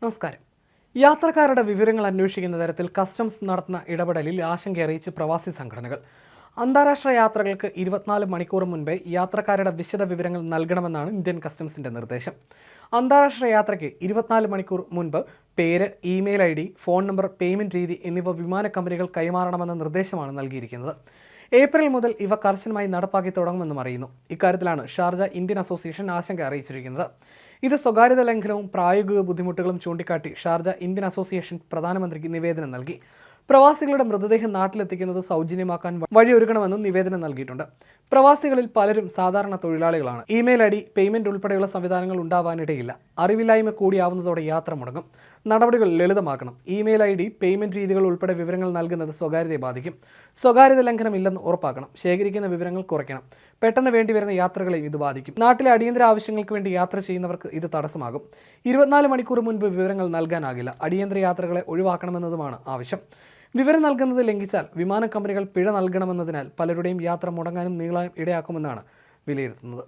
നമസ്കാരം. യാത്രക്കാരുടെ വിവരങ്ങൾ അന്വേഷിക്കുന്ന തരത്തിൽ കസ്റ്റംസ് നടത്തുന്ന ഇടപെടലിൽ ആശങ്ക അറിയിച്ച് പ്രവാസി സംഘടനകൾ. അന്താരാഷ്ട്ര യാത്രകൾക്ക് 24 മണിക്കൂർ മുൻപേ യാത്രക്കാരുടെ വിശദ വിവരങ്ങൾ നൽകണമെന്നാണ് ഇന്ത്യൻ കസ്റ്റംസിന്റെ നിർദ്ദേശം. അന്താരാഷ്ട്ര യാത്രയ്ക്ക് 24 മണിക്കൂർ മുൻപ് പേര്, email ID, phone number, payment രീതി എന്നിവ വിമാന കമ്പനികൾ കൈമാറണമെന്ന നിർദ്ദേശമാണ് നൽകിയിരിക്കുന്നത്. ഏപ്രിൽ മുതൽ ഇവ കർശനമായി നടപ്പാക്കി തുടങ്ങുമെന്നും അറിയുന്നു. ഇക്കാര്യത്തിലാണ് ഷാർജ ഇന്ത്യൻ അസോസിയേഷൻ ആശങ്ക അറിയിച്ചിരിക്കുന്നത്. ഇത് സ്വകാര്യത ലംഘനവും പ്രായോഗിക ബുദ്ധിമുട്ടുകളും ചൂണ്ടിക്കാട്ടി ഷാർജ ഇന്ത്യൻ അസോസിയേഷൻ പ്രധാനമന്ത്രിക്ക് നിവേദനം നൽകി. പ്രവാസികളുടെ മൃതദേഹം നാട്ടിലെത്തിക്കുന്നത് സൗജന്യമാക്കാൻ വഴിയൊരുക്കണമെന്നും നിവേദനം നൽകിയിട്ടുണ്ട്. പ്രവാസികളിൽ പലരും സാധാരണ തൊഴിലാളികളാണ്. ഇമെയിൽ ID, പേയ്മെന്റ് ഉൾപ്പെടെയുള്ള സംവിധാനങ്ങൾ ഉണ്ടാവാനിടയില്ല. അറിവില്ലായ്മ കൂടിയാവുന്നതോടെ യാത്ര മുടങ്ങും. നടപടികൾ ലളിതമാക്കണം. ഇമെയിൽ ID, പേയ്മെന്റ് രീതികൾ ഉൾപ്പെടെ വിവരങ്ങൾ നൽകുന്നത് സ്വകാര്യതയെ ബാധിക്കും. സ്വകാര്യത ലംഘനം ഇല്ലെന്ന് ഉറപ്പാക്കണം. ശേഖരിക്കുന്ന വിവരങ്ങൾ കുറയ്ക്കണം. പെട്ടെന്ന് വേണ്ടിവരുന്ന യാത്രകളെയും ഇത് ബാധിക്കും. നാട്ടിലെ അടിയന്തര ആവശ്യങ്ങൾക്ക് വേണ്ടി യാത്ര ചെയ്യുന്നവർക്ക് ഇത് തടസ്സമാകും. 24 മണിക്കൂർ മുൻപ് വിവരങ്ങൾ നൽകാനാകില്ല. അടിയന്തര യാത്രകളെ ഒഴിവാക്കണമെന്നതുമാണ് ആവശ്യം. വിവരം നൽകുന്നത് ലംഘിച്ചാൽ വിമാന കമ്പനികൾ പിഴ നൽകണമെന്നതിനാൽ പലരുടെയും യാത്ര മുടങ്ങാനും നീളാനും ഇടയാക്കുമെന്നാണ് വിലയിരുത്തുന്നത്.